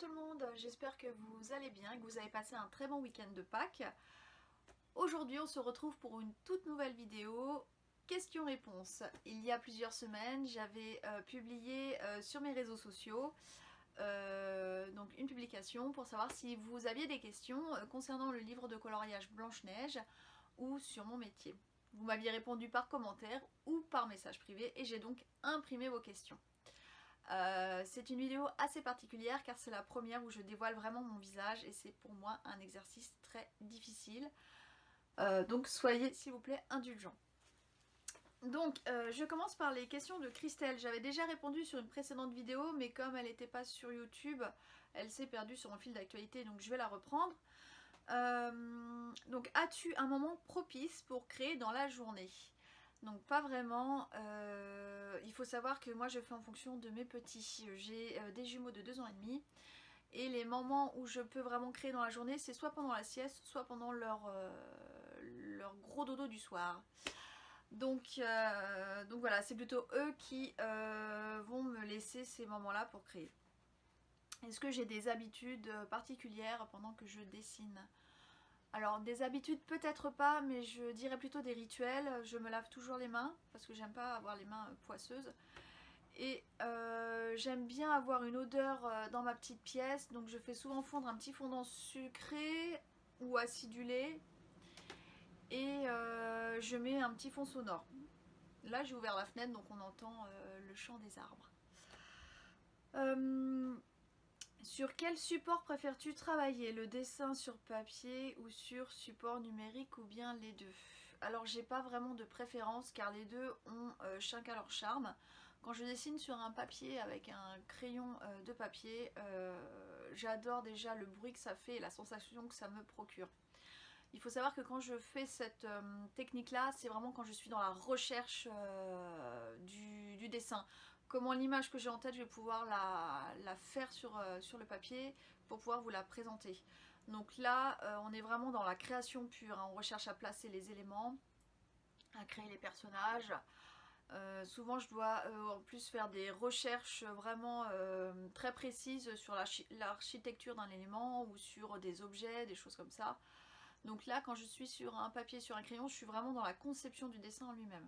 tout le monde, j'espère que vous allez bien, que vous avez passé un très bon week-end de Pâques. Aujourd'hui on se retrouve pour une toute nouvelle vidéo questions-réponses. Il y a plusieurs semaines j'avais publié sur mes réseaux sociaux donc une publication pour savoir si vous aviez des questions concernant le livre de coloriage Blanche-Neige ou sur mon métier. Vous m'aviez répondu par commentaire ou par message privé et j'ai donc imprimé vos questions. C'est une vidéo assez particulière car c'est la première où je dévoile vraiment mon visage et c'est pour moi un exercice très difficile. Donc soyez s'il vous plaît indulgents. Donc je commence par les questions de Christelle. J'avais déjà répondu sur une précédente vidéo mais comme elle n'était pas sur YouTube, elle s'est perdue sur mon fil d'actualité donc je vais la reprendre. Donc as-tu un moment propice pour créer dans la journée ? Donc pas vraiment, il faut savoir que moi je fais en fonction de mes petits. J'ai des jumeaux de 2 ans et demi et les moments où je peux vraiment créer dans la journée c'est soit pendant la sieste, soit pendant leur gros dodo du soir. Donc voilà, c'est plutôt eux qui vont me laisser ces moments-là pour créer. Est-ce que j'ai des habitudes particulières pendant que je dessine ? Alors des habitudes peut-être pas, mais je dirais plutôt des rituels. Je me lave toujours les mains parce que j'aime pas avoir les mains poisseuses. Et j'aime bien avoir une odeur dans ma petite pièce, donc je fais souvent fondre un petit fondant sucré ou acidulé. Et je mets un petit fond sonore. Là j'ai ouvert la fenêtre donc on entend le chant des arbres. Sur quel support préfères-tu travailler? Le dessin sur papier ou sur support numérique ou bien les deux? Alors j'ai pas vraiment de préférence car les deux ont chacun leur charme. Quand je dessine sur un papier avec un crayon de papier, j'adore déjà le bruit que ça fait et la sensation que ça me procure. Il faut savoir que quand je fais cette technique là, c'est vraiment quand je suis dans la recherche du dessin. Comment l'image que j'ai en tête, je vais pouvoir la faire sur le papier pour pouvoir vous la présenter. Donc là, on est vraiment dans la création pure, hein. On recherche à placer les éléments, à créer les personnages. Souvent je dois en plus faire des recherches vraiment très précises sur l'architecture d'un élément ou sur des objets, des choses comme ça. Donc là, quand je suis sur un papier, sur un crayon, je suis vraiment dans la conception du dessin en lui-même.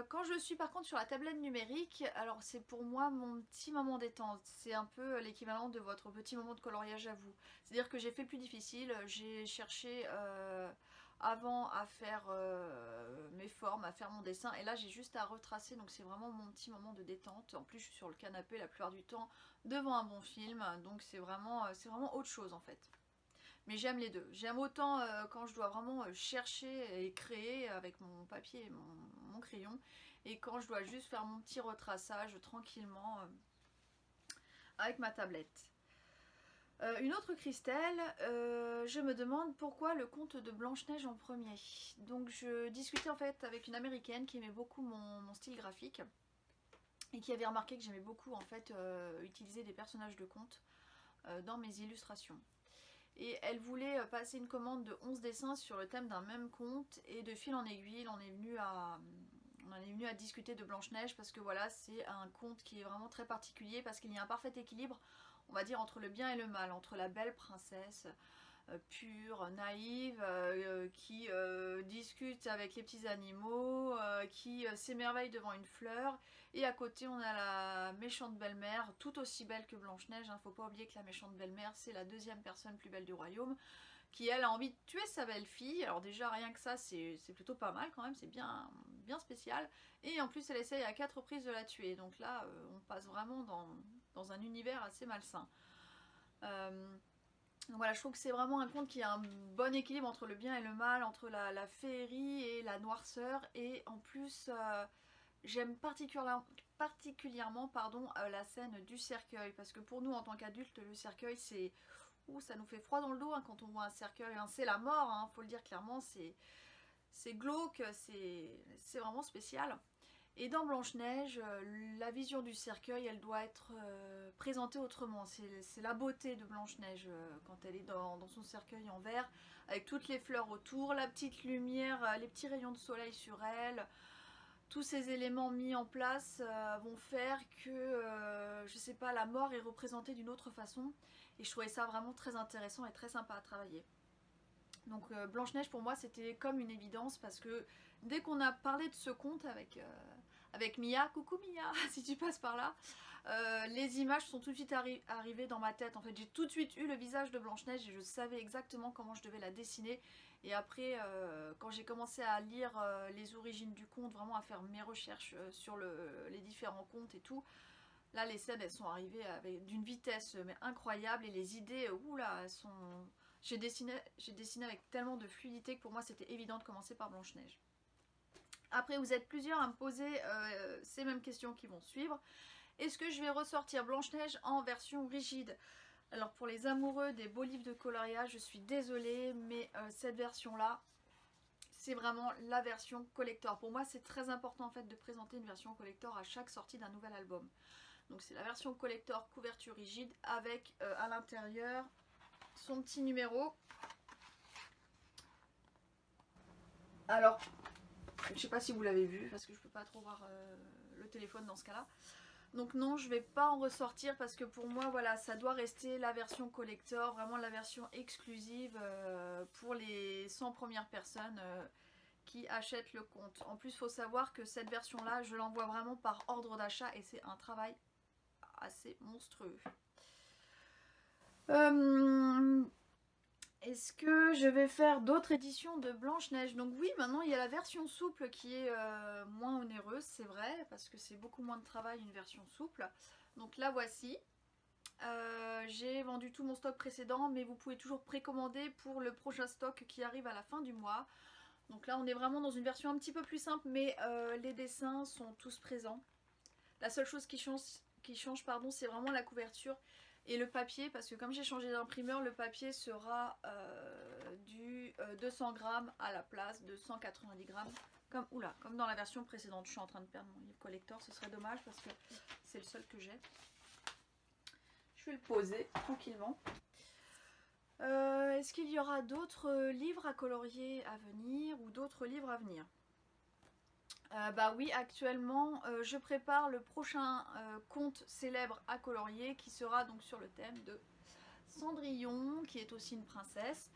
Quand je suis par contre sur la tablette numérique, alors c'est pour moi mon petit moment détente. C'est un peu l'équivalent de votre petit moment de coloriage à vous. C'est-à-dire que j'ai fait plus difficile, j'ai cherché avant à faire mes formes, à faire mon dessin, et là j'ai juste à retracer, donc c'est vraiment mon petit moment de détente. En plus je suis sur le canapé la plupart du temps devant un bon film, donc c'est vraiment autre chose en fait. Mais j'aime les deux. J'aime autant quand je dois vraiment chercher et créer avec mon papier et mon crayon, et quand je dois juste faire mon petit retraçage tranquillement avec ma tablette. Une autre Christelle, je me demande pourquoi le conte de Blanche-Neige en premier. Donc je discutais en fait avec une américaine qui aimait beaucoup mon style graphique et qui avait remarqué que j'aimais beaucoup en fait utiliser des personnages de contes dans mes illustrations. Et elle voulait passer une commande de 11 dessins sur le thème d'un même conte, et de fil en aiguille on en est venu à discuter de Blanche-Neige parce que voilà, c'est un conte qui est vraiment très particulier parce qu'il y a un parfait équilibre, on va dire, entre le bien et le mal, entre la belle princesse pure, naïve, qui discute avec les petits animaux, qui s'émerveille devant une fleur, et à côté on a la méchante belle-mère, tout aussi belle que Blanche-Neige, hein. Faut pas oublier que la méchante belle-mère c'est la deuxième personne plus belle du royaume, qui elle a envie de tuer sa belle-fille. Alors déjà rien que ça c'est plutôt pas mal quand même, c'est bien spécial, et en plus elle essaye à 4 reprises de la tuer, donc là on passe vraiment dans un univers assez malsain. Donc voilà, je trouve que c'est vraiment un conte qui a un bon équilibre entre le bien et le mal, entre la féerie et la noirceur, et en plus j'aime particulièrement la scène du cercueil, parce que pour nous en tant qu'adultes le cercueil c'est... Ouh, ça nous fait froid dans le dos hein, quand on voit un cercueil, hein. C'est la mort, hein, faut le dire clairement, c'est glauque, c'est vraiment spécial. Et dans Blanche-Neige, la vision du cercueil, elle doit être présentée autrement. C'est la beauté de Blanche-Neige quand elle est dans son cercueil en verre, avec toutes les fleurs autour, la petite lumière, les petits rayons de soleil sur elle. tous ces éléments mis en place vont faire que, je sais pas, la mort est représentée d'une autre façon. Et je trouvais ça vraiment très intéressant et très sympa à travailler. Donc Blanche-Neige pour moi c'était comme une évidence parce que dès qu'on a parlé de ce conte avec Mia, coucou Mia, si tu passes par là, les images sont tout de suite arrivées dans ma tête. En fait, j'ai tout de suite eu le visage de Blanche-Neige et je savais exactement comment je devais la dessiner. Et après, quand j'ai commencé à lire les origines du conte, vraiment à faire mes recherches sur les différents contes et tout, là les scènes elles sont arrivées d'une vitesse mais incroyable et les idées, oula, elles sont... J'ai dessiné avec tellement de fluidité que pour moi c'était évident de commencer par Blanche-Neige. Après, vous êtes plusieurs à me poser ces mêmes questions qui vont suivre. Est-ce que je vais ressortir Blanche-Neige en version rigide? Alors pour les amoureux des beaux livres de coloriage, je suis désolée, mais cette version-là, c'est vraiment la version collector. Pour moi, c'est très important en fait de présenter une version collector à chaque sortie d'un nouvel album. Donc c'est la version collector couverture rigide avec à l'intérieur son petit numéro. Alors, je sais pas si vous l'avez vu parce que je peux pas trop voir le téléphone dans ce cas-là. Donc non, je vais pas en ressortir parce que pour moi, voilà, ça doit rester la version collector, vraiment la version exclusive pour les 100 premières personnes qui achètent le compte. En plus, il faut savoir que cette version-là, je l'envoie vraiment par ordre d'achat et c'est un travail assez monstrueux. Est-ce que je vais faire d'autres éditions de Blanche-Neige? Donc oui, maintenant il y a la version souple qui est moins onéreuse, c'est vrai, parce que c'est beaucoup moins de travail une version souple. Donc la voici. J'ai vendu tout mon stock précédent, mais vous pouvez toujours précommander pour le prochain stock qui arrive à la fin du mois. Donc là on est vraiment dans une version un petit peu plus simple, mais les dessins sont tous présents. La seule chose qui change, c'est vraiment la couverture et le papier, parce que comme j'ai changé d'imprimeur, le papier sera du 200 grammes à la place de 190 grammes. Comme dans la version précédente. Je suis en train de perdre mon livre collector, ce serait dommage parce que c'est le seul que j'ai. Je vais le poser tranquillement. Est-ce qu'il y aura d'autres livres à colorier à venir ou d'autres livres à venir? Bah oui, actuellement je prépare le prochain conte célèbre à colorier qui sera donc sur le thème de Cendrillon, qui est aussi une princesse.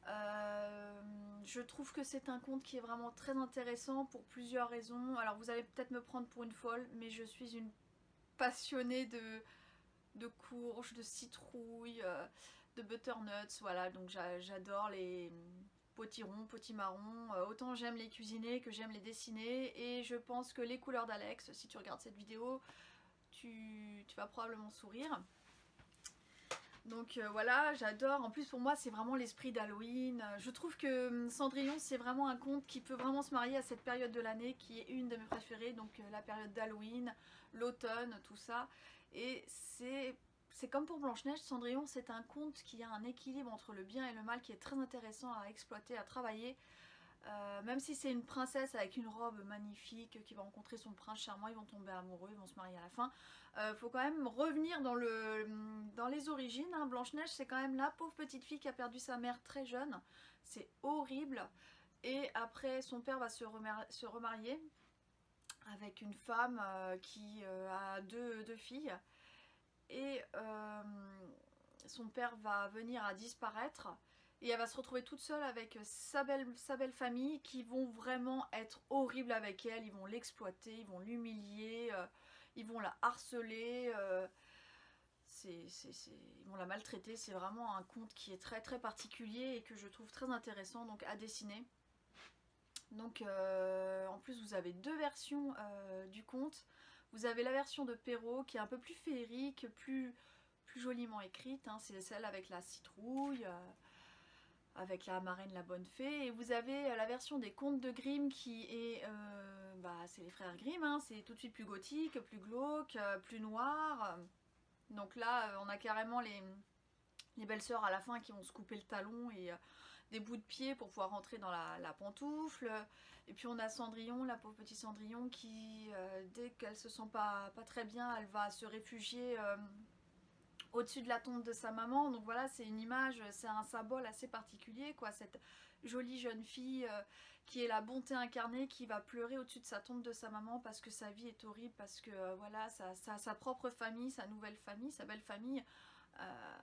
Je trouve que c'est un conte qui est vraiment très intéressant pour plusieurs raisons. Alors vous allez peut-être me prendre pour une folle, mais je suis une passionnée de courges, de citrouilles, de butternuts, voilà, donc j'adore les potirons, potimarrons, autant j'aime les cuisiner que j'aime les dessiner, et je pense que les couleurs d'Alex, si tu regardes cette vidéo, tu vas probablement sourire. Donc voilà, j'adore. En plus pour moi c'est vraiment l'esprit d'Halloween. Je trouve que Cendrillon c'est vraiment un conte qui peut vraiment se marier à cette période de l'année qui est une de mes préférées, donc la période d'Halloween, l'automne, tout ça. Et c'est comme pour Blanche-Neige, Cendrillon c'est un conte qui a un équilibre entre le bien et le mal qui est très intéressant à exploiter, à travailler. Même si c'est une princesse avec une robe magnifique qui va rencontrer son prince charmant, ils vont tomber amoureux, ils vont se marier à la fin. Faut quand même revenir dans les origines. Hein. Blanche-Neige, c'est quand même la pauvre petite fille qui a perdu sa mère très jeune. C'est horrible. Et après, son père va se remarier avec une femme qui a deux filles. Et son père va venir à disparaître. Et elle va se retrouver toute seule avec sa belle famille qui vont vraiment être horribles avec elle. Ils vont l'exploiter, ils vont l'humilier, ils vont la harceler, ils vont la maltraiter. C'est vraiment un conte qui est très très particulier et que je trouve très intéressant donc à dessiner. Donc en plus vous avez deux versions du conte. Vous avez la version de Perrault qui est un peu plus féerique, plus joliment écrite. Hein. C'est celle avec la citrouille. Avec la marraine, la bonne fée, et vous avez la version des contes de Grimm qui est, c'est les frères Grimm, hein, c'est tout de suite plus gothique, plus glauque, plus noir. Donc là, on a carrément les belles sœurs à la fin qui vont se couper le talon et des bouts de pied pour pouvoir rentrer dans la pantoufle. Et puis on a Cendrillon, la pauvre petite Cendrillon qui, dès qu'elle se sent pas très bien, elle va se réfugier au-dessus de la tombe de sa maman. Donc voilà, c'est une image, c'est un symbole assez particulier, quoi. Cette jolie jeune fille qui est la bonté incarnée, qui va pleurer au-dessus de sa tombe de sa maman parce que sa vie est horrible, parce que voilà, sa propre famille, sa nouvelle famille, sa belle famille euh,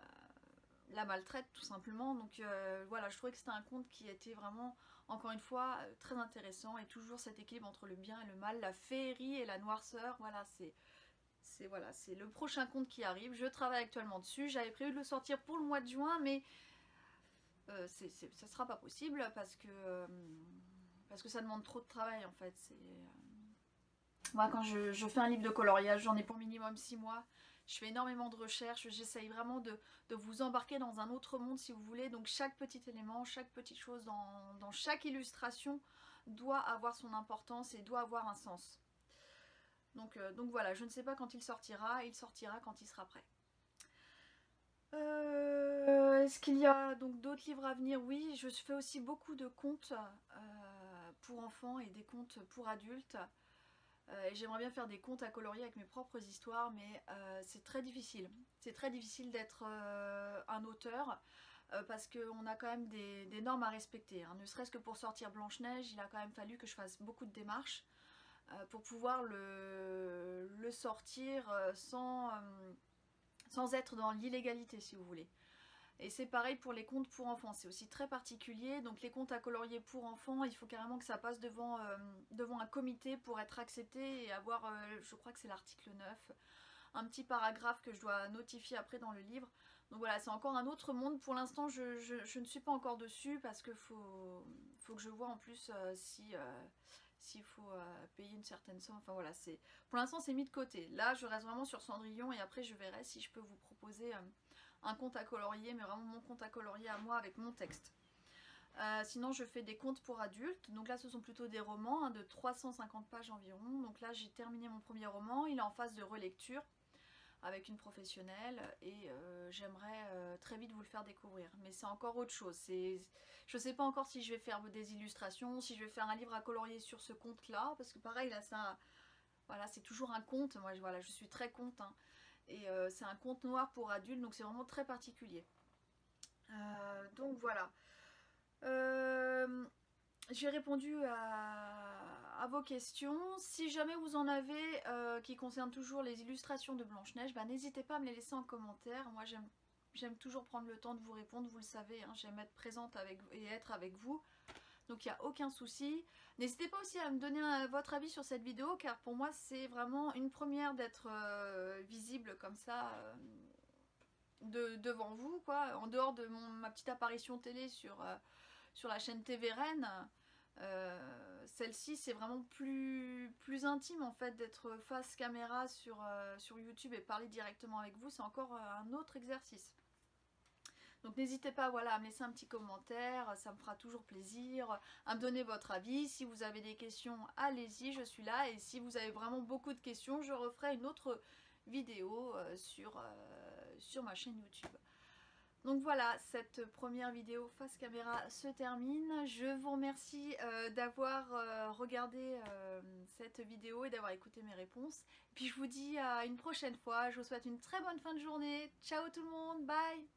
la maltraite tout simplement. Donc voilà, je trouvais que c'était un conte qui était vraiment, encore une fois, très intéressant, et toujours cet équilibre entre le bien et le mal, la féerie et la noirceur. Voilà, c'est le prochain conte qui arrive. Je travaille actuellement dessus. J'avais prévu de le sortir pour le mois de juin, mais ça sera pas possible parce que ça demande trop de travail en fait. Moi, quand je fais un livre de coloriage, j'en ai pour minimum 6 mois. Je fais énormément de recherches, j'essaye vraiment de vous embarquer dans un autre monde si vous voulez. Donc chaque petit élément, chaque petite chose dans chaque illustration doit avoir son importance et doit avoir un sens. Donc voilà, je ne sais pas quand il sortira quand il sera prêt. Est-ce qu'il y a donc d'autres livres à venir? Oui, je fais aussi beaucoup de contes pour enfants et des contes pour adultes. Et j'aimerais bien faire des contes à colorier avec mes propres histoires, mais c'est très difficile. C'est très difficile d'être un auteur parce qu'on a quand même des normes à respecter, hein. Ne serait-ce que pour sortir Blanche-Neige, il a quand même fallu que je fasse beaucoup de démarches pour pouvoir le sortir sans être dans l'illégalité, si vous voulez. Et c'est pareil pour les contes pour enfants, c'est aussi très particulier. Donc les contes à colorier pour enfants, il faut carrément que ça passe devant un comité pour être accepté et avoir, je crois que c'est l'article 9, un petit paragraphe que je dois notifier après dans le livre. Donc voilà, c'est encore un autre monde. Pour l'instant, je ne suis pas encore dessus parce que faut que je vois en plus s'il faut payer une certaine somme. Enfin voilà, pour l'instant c'est mis de côté. Là, je reste vraiment sur Cendrillon et après je verrai si je peux vous proposer un conte à colorier, mais vraiment mon conte à colorier à moi avec mon texte. Sinon je fais des contes pour adultes, donc là ce sont plutôt des romans de 350 pages environ. Donc là j'ai terminé mon premier roman, il est en phase de relecture avec une professionnelle et j'aimerais très vite vous le faire découvrir. Mais c'est encore autre chose, je sais pas encore si je vais faire des illustrations, si je vais faire un livre à colorier sur ce conte là, parce que pareil là ça, voilà, c'est toujours un conte, moi voilà, je suis très conte, hein. Et c'est un conte noir pour adultes, donc c'est vraiment très particulier. Donc voilà. J'ai répondu à vos questions. Si jamais vous en avez qui concernent toujours les illustrations de Blanche-Neige, bah, n'hésitez pas à me les laisser en commentaire. Moi j'aime toujours prendre le temps de vous répondre, vous le savez, hein, j'aime être présente et être avec vous. Donc il n'y a aucun souci. N'hésitez pas aussi à me donner votre avis sur cette vidéo, car pour moi c'est vraiment une première d'être visible comme ça devant vous, quoi. En dehors de ma petite apparition télé sur la chaîne TV Rennes, celle-ci c'est vraiment plus intime en fait, d'être face caméra sur YouTube et parler directement avec vous, c'est encore un autre exercice. Donc n'hésitez pas, voilà, à me laisser un petit commentaire, ça me fera toujours plaisir, à me donner votre avis. Si vous avez des questions, allez-y, je suis là. Et si vous avez vraiment beaucoup de questions, je referai une autre vidéo sur ma chaîne YouTube. Donc voilà, cette première vidéo face caméra se termine. Je vous remercie d'avoir regardé cette vidéo et d'avoir écouté mes réponses. Et puis je vous dis à une prochaine fois. Je vous souhaite une très bonne fin de journée. Ciao tout le monde, bye!